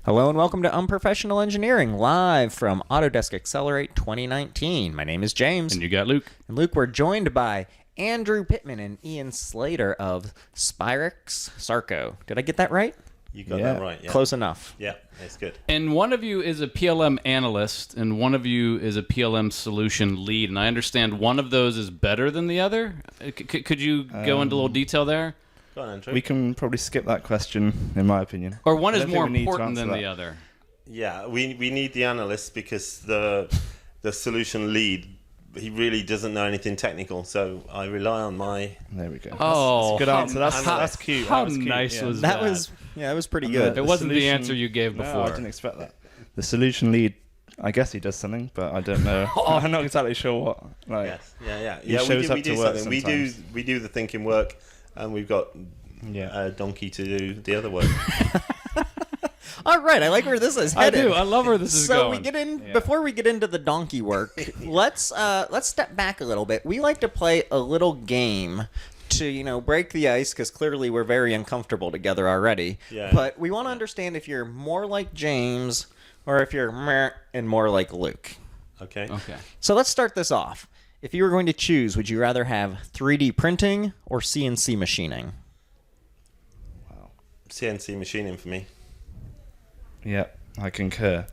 Hello and welcome to Unprofessional Engineering, live from Autodesk Accelerate 2019. My name is James. And you got Luke. And Luke, we're joined by Andrew Pittman and Ian Slater of Spirax Sarco. Did I get that right? You got that right, yeah. Close enough. Yeah, that's good. And one of you is a PLM analyst, and one of you is a PLM solution lead. And I understand one of those is better than the other. Could you go into a little detail there? Go on, Andrew. We can probably skip that question, in my opinion. Or one is I don't more think we need to important answer than the that. other? Yeah, we need the analyst because the solution lead, he really doesn't know anything technical, so I rely on my... There we go. Oh, that's a good answer. That's cute. How That was cute, nice yeah. was that? That was pretty And good. It wasn't the solution- answer you gave before. No, I didn't expect that. The solution lead, I guess he does something, but I don't know. I'm not exactly sure what. Like, Yes, yeah. He shows up we to do work something. sometimes. We do the thinking work, and we've got a donkey to do the other work. All right, I like where this is I headed. do. I love where this is So going. we get in before we get into the donkey work. let's step back a little bit. We like to play a little game to break the ice because clearly we're very uncomfortable together already. Yeah. But we want to understand if you're more like James or if you're meh and more like Luke. Okay. Okay. So let's start this off. If you were going to choose, would you rather have 3D printing or CNC machining? CNC machining for me. Yeah, I concur.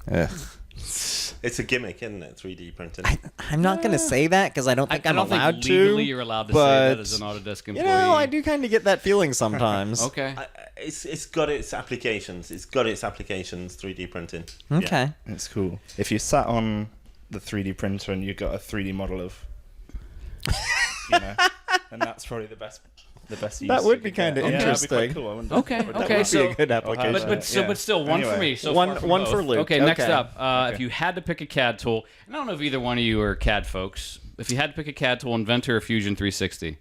It's a gimmick, isn't it? 3D printing. I'm not going to say that because I don't think I I'm don't allowed think to. legally you're allowed to say but, that as an Autodesk employee. I do kind of get that feeling sometimes. Okay. It's got its applications. 3D printing. Okay. It's cool. If you sat on the 3D printer and you got a 3D model of, and that's probably the best use. That would you be could get. kinda Yeah, that'd be quite interesting. cool, I wonder. Okay, Would okay, That would so- be a good application. But still, one for Anyway. me. So One- far from one both. for Luke. Okay, next Okay. up, if you had to pick a CAD tool, and I don't know if either one of you are CAD folks. If you had to pick a CAD tool, Inventor or Fusion 360.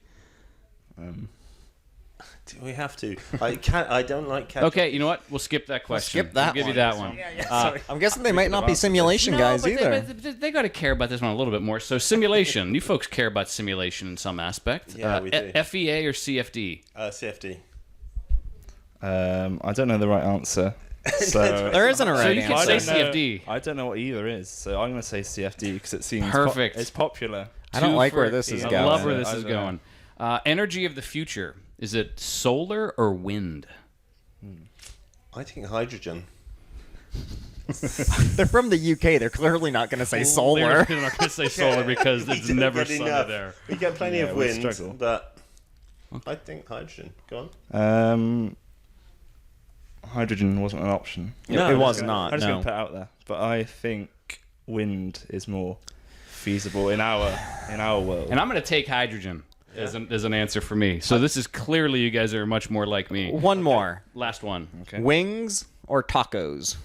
Do we have to? I don't like CAD. Okay, you know what? We'll skip that question. skip that We'll give you one. that one. Sorry. I'm guessing they might not be simulation guys but either. They got to care about this one a little bit more. So simulation, you folks care about simulation in some aspect. Yeah, we do. FEA or CFD? CFD. I don't know the right answer. So There isn't a right So you can answer. say CFD. I don't know what either is, so I'm going to say CFD because it seems Perfect. it's popular. I don't Two like for- where this is I going. love where this I is don't know. going. Energy of the future. Is it solar or wind? I think hydrogen. They're from the UK. They're clearly not going to say solar. They're not going to say solar because We it's don't never get sunny enough. there. We get plenty Yeah, of we wind, struggle. but I think hydrogen. Go on. Hydrogen wasn't an option. No, it was not. I'm just No. going to put it out there, but I think wind is more feasible in our world. And I'm going to take hydrogen as an answer for me. So this is clearly you guys are much more like me. One more. Last one. Okay. Wings or tacos?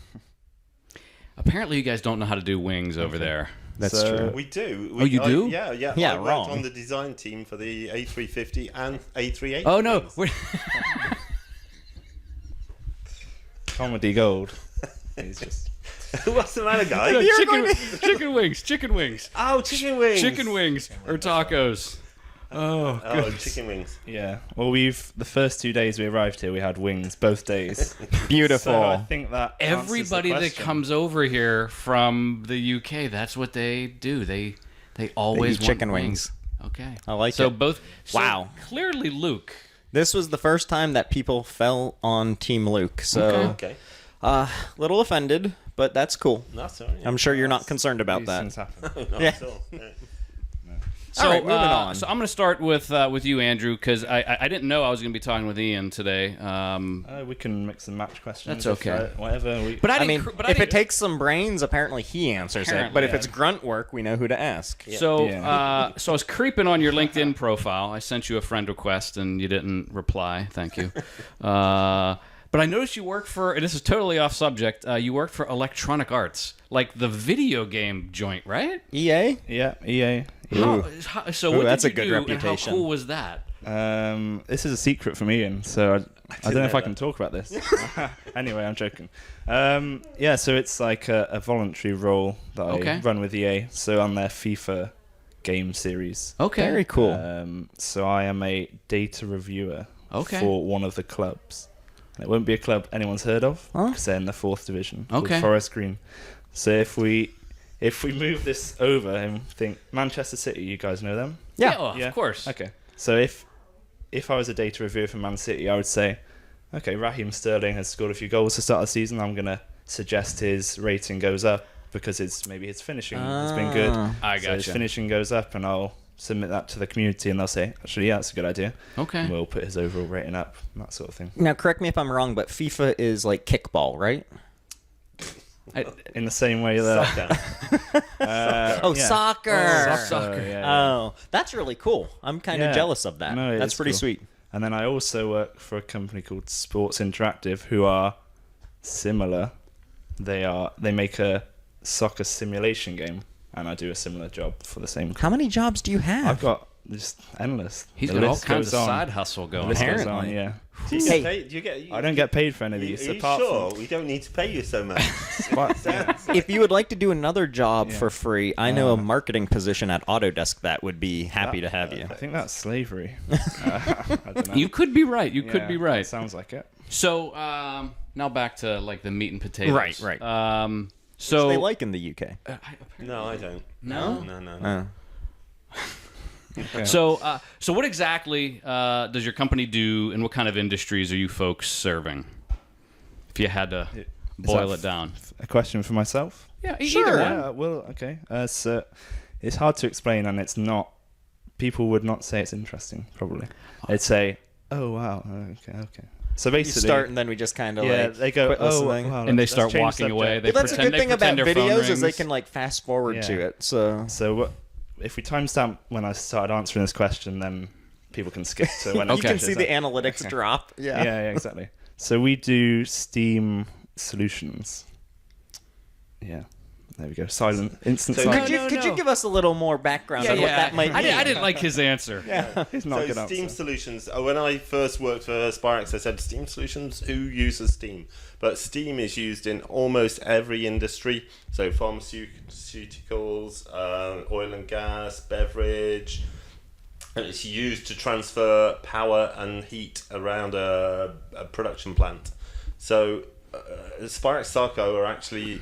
Apparently you guys don't know how to do wings over there. That's So- true. We do. Oh, you do? Yeah. Yeah, I worked wrong. on the design team for the A350 and A380. Oh no. Comedy gold. He's just What's the matter, guys? chicken wings. Chicken wings. Oh, chicken wings. Chicken wings or tacos. Oh, Oh, chicken wings. yeah. Well, the first 2 days we arrived here, we had wings both days. Beautiful. So I think that answers the everybody that question. comes over here from the UK, that's what they do. They always eat want chicken wings. Okay. I like so it. both. So Wow. Clearly, Luke. This was the first time that people fell on Team Luke. So, Okay. little offended, but that's cool. That's all right. I'm sure you're not concerned about These that. things happen. Not Yeah. at all. Yeah. So, All right, moving on. So I'm going to start with you, Andrew, because I didn't know I was going to be talking with Ian today. We can mix and match questions. That's okay. Whatever. But I didn't mean, cr- but if didn't- it takes some brains, apparently he answers it. Apparently, But if yeah. it's grunt work, we know who to ask. So, Yeah. so I was creeping on your LinkedIn profile. I sent you a friend request, and you didn't reply. Thank you. But I noticed you work for, and this is totally off subject, you worked for Electronic Arts, like the video game joint, right? EA? Yeah, EA. So Ooh, what that's did a good you do, reputation. And how cool was that? This is a secret from Ian, so I don't know if I can talk about this. Anyway, I'm joking. Yeah, so it's like a voluntary role that I run with EA, so on their FIFA game series. Okay. Very cool. So I am a data reviewer Okay. for one of the clubs. It won't be a club anyone's heard of Huh? because they're in the 4th division. called Okay. Forest Green. So if we move this over and think Manchester City, you guys know them? Yeah. well, of course. Okay. So if I was a data reviewer for Man City, I would say, okay, Raheem Sterling has scored a few goals to start the season. I'm going to suggest his rating goes up because maybe his finishing has been good. I So his gotcha. finishing goes up, and I'll submit that to the community, and they'll say, actually, yeah, that's a good idea. Okay. And we'll put his overall rating up, and that sort of thing. Now, correct me if I'm wrong, but FIFA is like kickball, right? In the same way that... Soccer. Oh, yeah. soccer. Soccer. Yeah. Oh, that's really cool. I'm kind of Yeah. jealous of that. No, it That's is pretty cool. sweet. And then I also work for a company called Sports Interactive, who are similar. They make a soccer simulation game, and I do a similar job for the same. How many jobs do you have? I've got just endless. He's The got all list kinds of goes on. side hustle The going list on. goes Apparently. on, yeah. Do you Hey. get paid? Do you get? I don't get paid for any of these. Are you apart sure? from We don't need to pay you so much. yeah. If you would like to do another job Yeah. for free, I know a marketing position at Autodesk that would be happy to have you. I think that's slavery. I don't know. You could be right. You could Yeah, be right. that sounds like it. So now back to like the meat and potatoes. Right. So They like in the UK. No, I don't. No? No. Okay. So what exactly does your company do, and what kind of industries are you folks serving? If you had to boil that it down. A question for myself? Yeah, Sure. either one. Yeah, well, okay. So it's hard to explain, and it's not. People would not say it's interesting. Probably, they'd say, "Oh wow, okay." So You basically, start and then we just kind of yeah, like they go, quit "Oh listening. wow," And they let's start change walking subject. away. They Well, that's a pretend- good thing they about pretend their phone videos is they rings. can like fast forward Yeah. to it. So So if we timestamp when I started answering this question, then people can skip to when you it can see finishes. the analytics drop. Yeah, exactly. So we do Steam solutions. Yeah, there we go. Silent, instant So- silence. Could you give us a little more background on what that might mean? I didn't like his answer. Yeah. It's not a good So Steam answer. Solutions. When I first worked for Spirax, I said Steam Solutions. Who uses Steam? But Steam is used in almost every industry. So pharmaceuticals, oil and gas, beverage. And it's used to transfer power and heat around a production plant. So Spirax Sarco are actually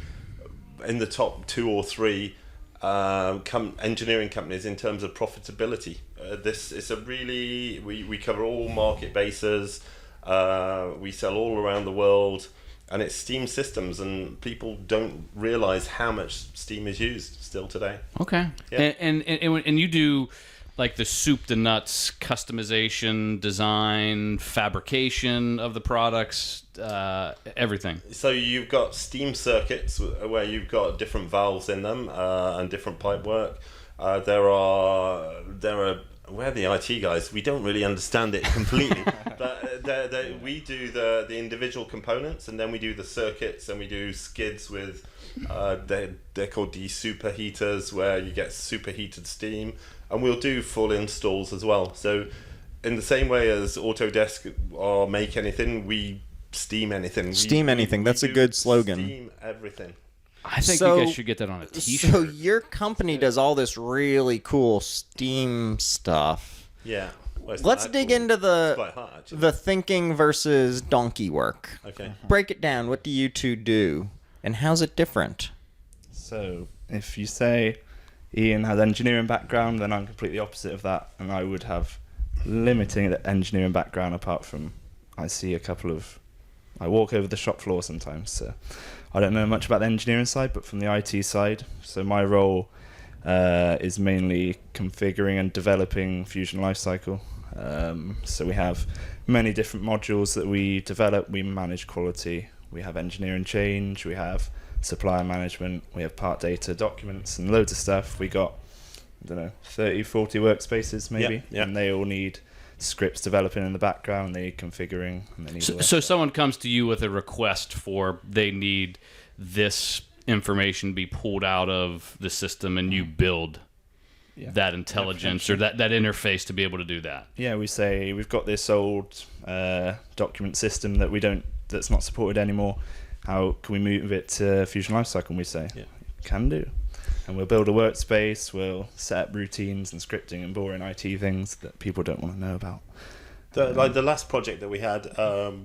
in the top 2 or 3 engineering companies in terms of profitability. This is a really we cover all market bases. We sell all around the world, and it's Steam systems, and people don't realize how much Steam is used still today. Okay. Yeah. And you do like the soup to nuts customization, design, fabrication of the products, everything. So you've got Steam circuits where you've got different valves in them and different pipe work. There are we're the IT guys. We don't really understand it completely, but we do the individual components, and then we do the circuits, and we do skids with they're called de-superheaters, where you get superheated steam, and we'll do full installs as well. So in the same way as Autodesk or Make Anything, we steam anything. Steam anything. That's a do good slogan. Steam everything. I think So- you guys should get that on a t-shirt. So your company does all this really cool Steam stuff. Yeah. Well, it's Let's not dig cool. into It's quite hard, actually. the thinking versus donkey work. Okay. Break it down. What do you two do, and how's it different? So if you say Ian has engineering background, then I'm completely opposite of that, and I would have limiting the engineering background apart from I walk over the shop floor sometimes, so I don't know much about the engineering side, but from the IT side, so my role is mainly configuring and developing Fusion Lifecycle. So we have many different modules that we develop. We manage quality. We have engineering change. We have supplier management. We have part data, documents, and loads of stuff. We got, 30, 40 workspaces maybe, Yeah. and they all need scripts developing in the background. They need configuring, and they need all that So stuff. someone comes to you with a request for they need this information be pulled out of the system, and you build Yeah. that intelligence or that interface to be able to do that. Yeah, we say we've got this old document system that's not supported anymore. How can we move it to Fusion Lifecycle? And we say, can do. And we'll build a workspace, we'll set up routines and scripting and boring IT things that people don't want to know about. The last project that we had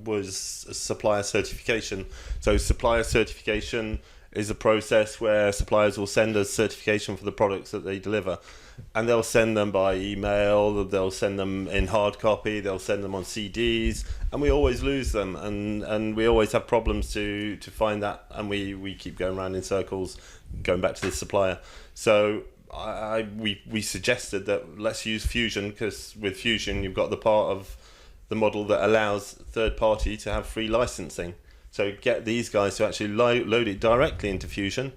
was supplier certification. So supplier certification is a process where suppliers will send us certification for the products that they deliver, and they'll send them by email, they'll send them in hard copy, they'll send them on CDs, and we always lose them, and we always have problems to find that, and we keep going around in circles going back to the supplier. So we suggested that let's use Fusion, because with Fusion you've got the part of the model that allows third party to have free licensing. So get these guys to actually load it directly into Fusion,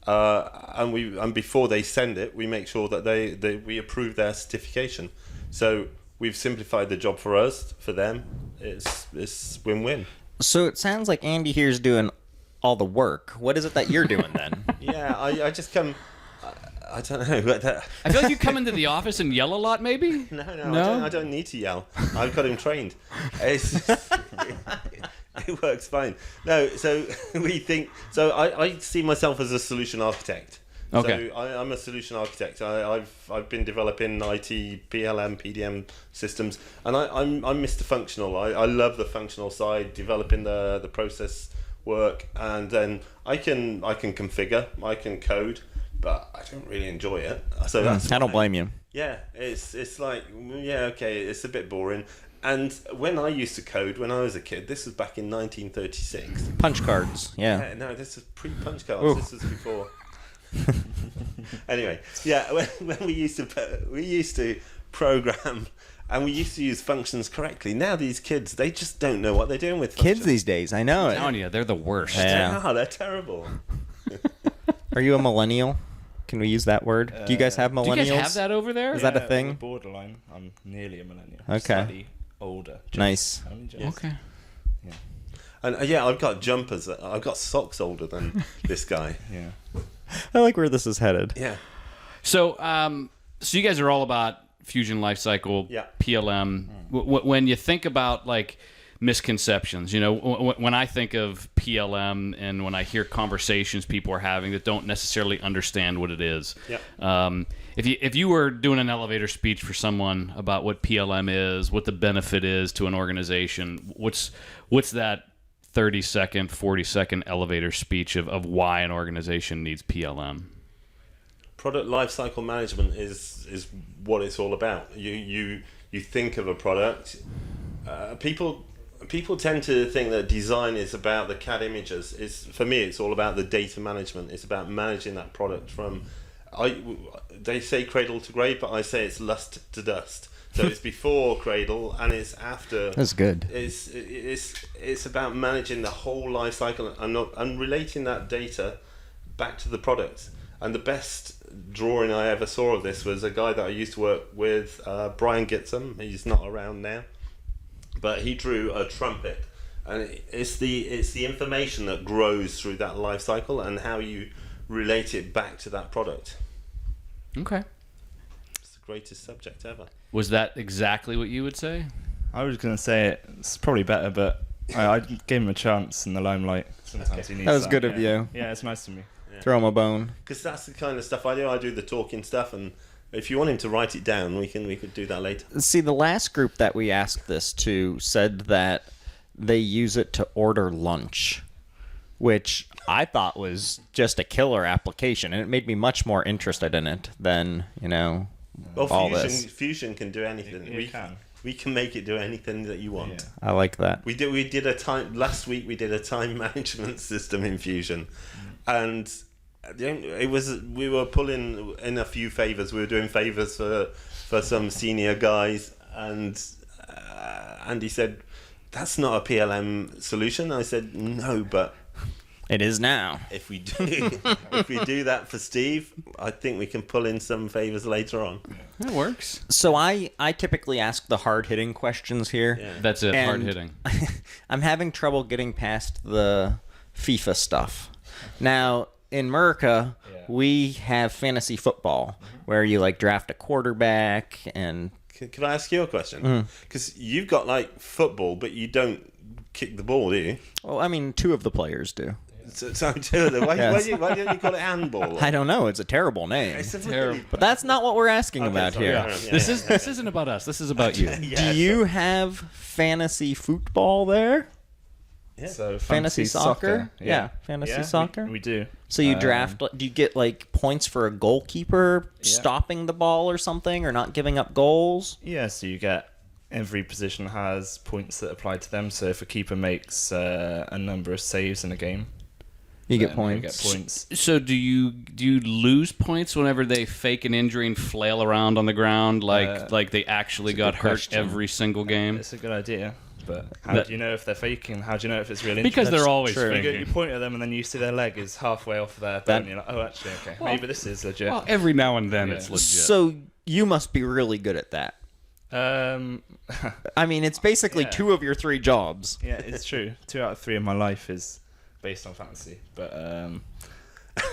and before they send it, we make sure that we approve their certification. So we've simplified the job for us, for them. It's win-win. So it sounds like Andy here's doing all the work. What is it that you're doing then? Yeah, I just come. I don't know. I feel like you come into the office and yell a lot, maybe? No? I don't need to yell. I've got him trained. It works fine. No, so we think. So I see myself as a solution architect. Okay. So I'm a solution architect. I've been developing IT, PLM, PDM systems, and I'm Mr. Functional. I love the functional side, developing the process work, and then I can configure, I can code, but I don't really enjoy it. So that's I don't blame you. Yeah, it's like, yeah, okay, it's a bit boring. And when I used to code when I was a kid, this was back in 1936. Punch cards, yeah. No, this was pre-punch cards. Ooh. This was before. Anyway, yeah, when we used to program, and we used to use functions correctly. Now these kids, they just don't know what they're doing with functions. Kids these days, I know I'm it. telling you, they're the worst. Yeah. They're terrible. Are you a millennial? Can we use that word? Do you guys have millennials? Do you guys have that over there? Is that a thing? on the borderline. I'm nearly a millennial. Okay. Slightly older. Nice. Only just. Okay. And yeah, I've got jumpers. I've got socks older than this guy. Yeah. I like where this is headed. Yeah. So, so you guys are all about Fusion Lifecycle, Yeah. PLM. When you think about like misconceptions, you know, when I think of PLM and when I hear conversations people are having that don't necessarily understand what it is. Yeah. If you were doing an elevator speech for someone about what PLM is, what the benefit is to an organization, what's that 30-second, 40-second elevator speech of why an organization needs PLM? Product lifecycle management is what it's all about. You think of a product. People tend to think that design is about the CAD images. For me, it's all about the data management. It's about managing that product from. They say cradle to grave, but I say it's lust to dust. So it's before cradle and it's after. That's good. It's about managing the whole life cycle and relating that data back to the product. And the best drawing I ever saw of this was a guy that I used to work with, Brian Gitsum. He's not around now, but he drew a trumpet, and it's the information that grows through that life cycle and how you relate it back to that product. Okay. It's the greatest subject ever. Was that exactly what you would say? I was going to say it's probably better, but I gave him a chance in the limelight. Sometimes he needs That was good of you. Yeah, it's nice of me. Throw him a bone. Because that's the kind of stuff I do. I do the talking stuff, and if you want him to write it down, we could do that later. See, the last group that we asked this to said that they use it to order lunch, which I thought was just a killer application, and it made me much more interested in it than, Well, all this. Fusion can do anything. can. We can make it do anything that you want. Yeah. I like that. We did last week. We did a time management system in Fusion, and we were pulling in a few favors. We were doing favors for some senior guys, and Andy said, "That's not a PLM solution." I said, "No, but It is now. if we do that for Steve, I think we can pull in some favors later on." That works. So I typically ask the hard-hitting questions here. Yeah. That's it. And Hard hitting. I'm having trouble getting past the FIFA stuff. Now, in America, we have fantasy football, where you draft a quarterback and... Can I ask you a question? Because you've got football, but you don't kick the ball, do you? Well, I mean, two of the players do. Sorry, why don't you call it handball? I don't know. It's a terrible name. It's Terrible. But that's not what we're asking about sorry, here. yeah. This isn't about us. This is about you. Yeah, Do you have fantasy football there? Yeah. So Fantasy soccer? Yeah, fantasy soccer. We do. So you draft, do you get like points for a goalkeeper stopping the ball or something, or not giving up goals? Yeah, so you get, every position has points that apply to them. So if a keeper makes a number of saves in a game, You get then points. You get points. So do you lose points whenever they fake an injury and flail around on the ground like they actually got hurt question. every single game? It's a good idea. But how do you know if they're faking? How do you know if it's real injury? Because they're always true. faking. You point at them and then you see their leg is halfway off their bone. And you're like, oh, actually, okay, maybe this is legit. Well, every now and then it's legit. So you must be really good at that. I mean, it's basically 2 of your 3 jobs. Yeah, it's true. 2 out of 3 of my life is based on fantasy. But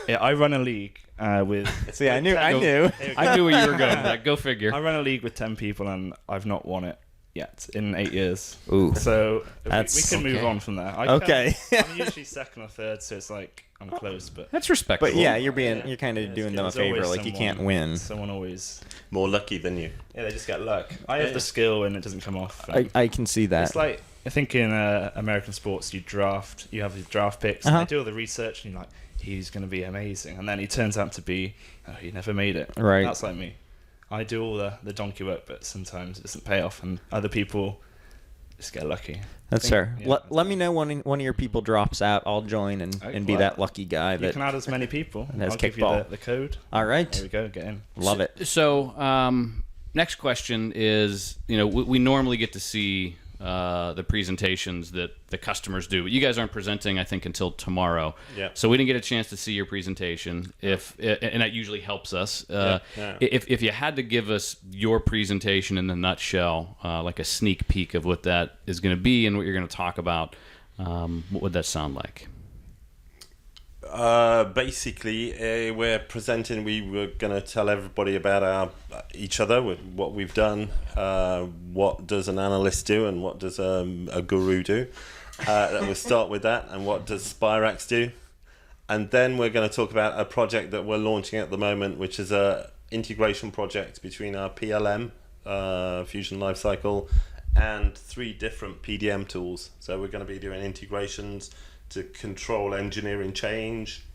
yeah, I run a league with. See, I knew. I knew where you were going with that. Go figure. I run a league with 10 people and I've not won it yet in 8 years. Ooh. So we That's- can move okay. on from there. Okay. I'm usually second or third, so it's like I'm close, but. That's respectable. But yeah, you're kind of doing them a There's always favor. Like you can't win. Someone always. More lucky than you. Yeah, they just get luck. I have the skill and it doesn't come off. I can see that. It's like, I think in American sports, you have your draft picks, and they do all the research, and you're like, he's going to be amazing. And then he turns out to be, oh, he never made it. Right. That's like me. I do all the donkey work, but sometimes it doesn't pay off, and other people just get lucky. That's fair. Yeah, Let me know when one of your people drops out. I'll join and be well, that lucky guy You that can add as many people. has I'll give you kickball. the code. All right. There we go, get in. Love it. So, next question is, we normally get to see the presentations that the customers do. But you guys aren't presenting, I think, until tomorrow. Yeah. So we didn't get a chance to see your presentation. And that usually helps us. If you had to give us your presentation in a nutshell, like a sneak peek of what that is going to be and what you're going to talk about, what would that sound like? Basically, we're presenting. We were going to tell everybody about each other, with what we've done, what does an analyst do, and what does a guru do. We'll start with that, and what does Spirax do, and then we're going to talk about a project that we're launching at the moment, which is a integration project between our PLM, Fusion Lifecycle, and 3 different PDM tools. So we're going to be doing integrations to control engineering change,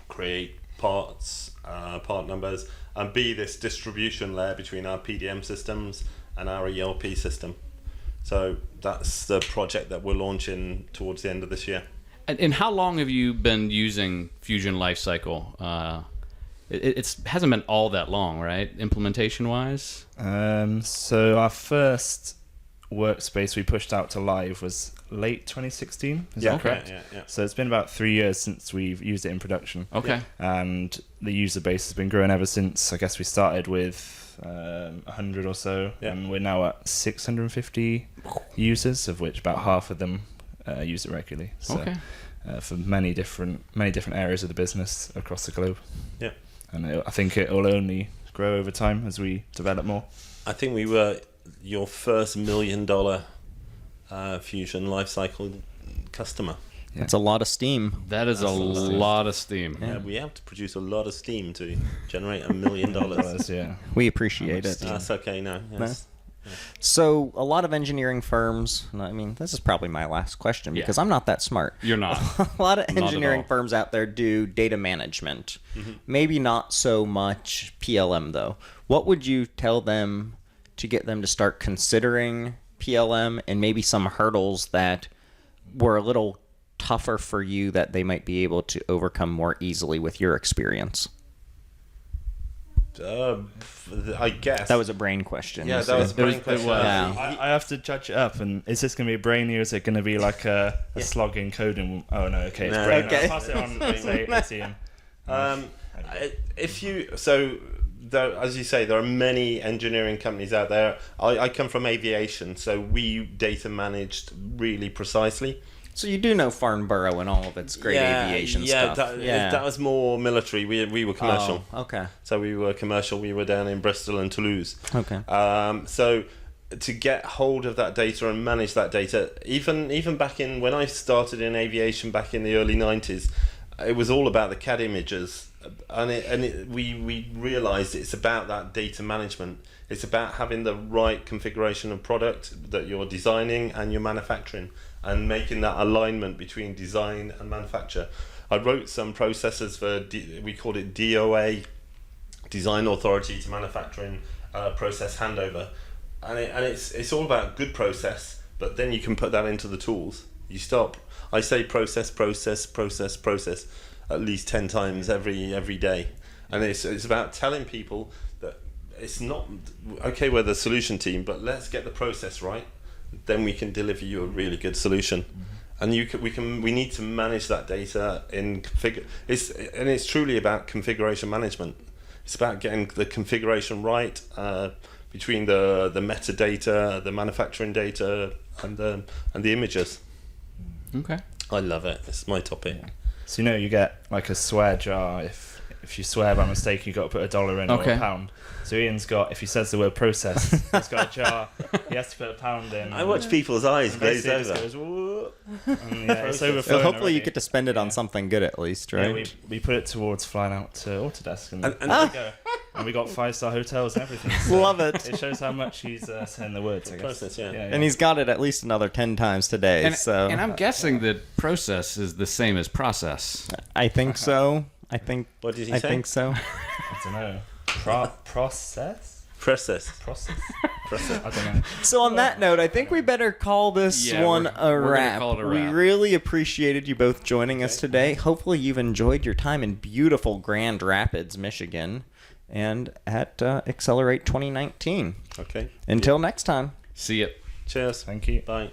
create parts, part numbers, and be this distribution layer between our PDM systems and our ERP system. So that's the project that we're launching towards the end of this year. And how long have you been using Fusion Lifecycle? It hasn't been all that long, right? Implementation-wise? So our first workspace we pushed out to live was late 2016. Is that correct? Yeah. So it's been about 3 years since we've used it in production. Okay. And the user base has been growing ever since. I guess we started with 100 or so, and we're now at 650 users, of which about half of them use it regularly. So, Okay. For many different areas of the business across the globe. Yeah. And I think it will only grow over time as we develop more. I think we were your first $1 million Fusion Lifecycle customer. Yeah. That's a lot of steam. That is a lot of steam. Yeah, we have to produce a lot of steam to generate $1 million. Yeah. We appreciate it. That's okay now. Yes. So a lot of engineering firms, I mean, this is probably my last question because I'm not that smart. You're not. A lot of Not at engineering all. firms out there do data management. Maybe not so much PLM, though. What would you tell them to get them to start considering PLM, and maybe some hurdles that were a little tougher for you that they might be able to overcome more easily with your experience? I guess. That was a brain question. Yeah, you that was a said. brain question. Yeah. I have to judge it up, and is this going to be brainy or is it going to be like a slogging coding? Oh no, okay, it's No. brainy. Okay. I'll pass it on. Let's see him. As you say, there are many engineering companies out there. I come from aviation, so we data managed really precisely. So you do know Farnborough and all of its great aviation stuff. That was more military. We were commercial. Oh, okay. So we were commercial. We were down in Bristol and Toulouse. Okay. So to get hold of that data and manage that data, even back in when I started in aviation back in the early 90s, it was all about the CAD images, and we realized it's about that data management. It's about having the right configuration of product that you're designing and you're manufacturing, and making that alignment between design and manufacture. I wrote some processes for we called it DOA, Design Authority to Manufacturing Process Handover. And it's all about good process, but then you can put that into the tools. I say process at least 10 times every day. And it's about telling people that it's not, okay, we're the solution team, but let's get the process right. Then we can deliver you a really good solution. And we need to manage that data in configure. It's truly about configuration management. It's about getting the configuration right, between the metadata, the manufacturing data, and the images. Okay. I love it. It's my topic. Yeah. So you get like a swear jar. If you swear by mistake, you got to put $1 in or a pound. So Ian's got, if he says the word process, he's got a jar. He has to put £1 in. I watch people's eyes glaze over. Goes, and yeah, it's overflowing. Hopefully already. you get to spend it on something good at least, right? Yeah, we put it towards flying out to Autodesk, and there we go. And we got 5-star hotels and everything. So love it. It shows how much he's saying the words, I guess. Process, yeah. And he's got it at least another 10 times today. And I'm guessing that process is the same as process. I think so. What did he I say? think so. I don't know. Process? Process. I don't know. So on that note, I think we better call this one a wrap. Call it a We wrap. really appreciated you both joining us today. Hopefully you've enjoyed your time in beautiful Grand Rapids, Michigan, and at Accelerate 2019. Okay. Until next time. See ya. Cheers. Thank you. Bye.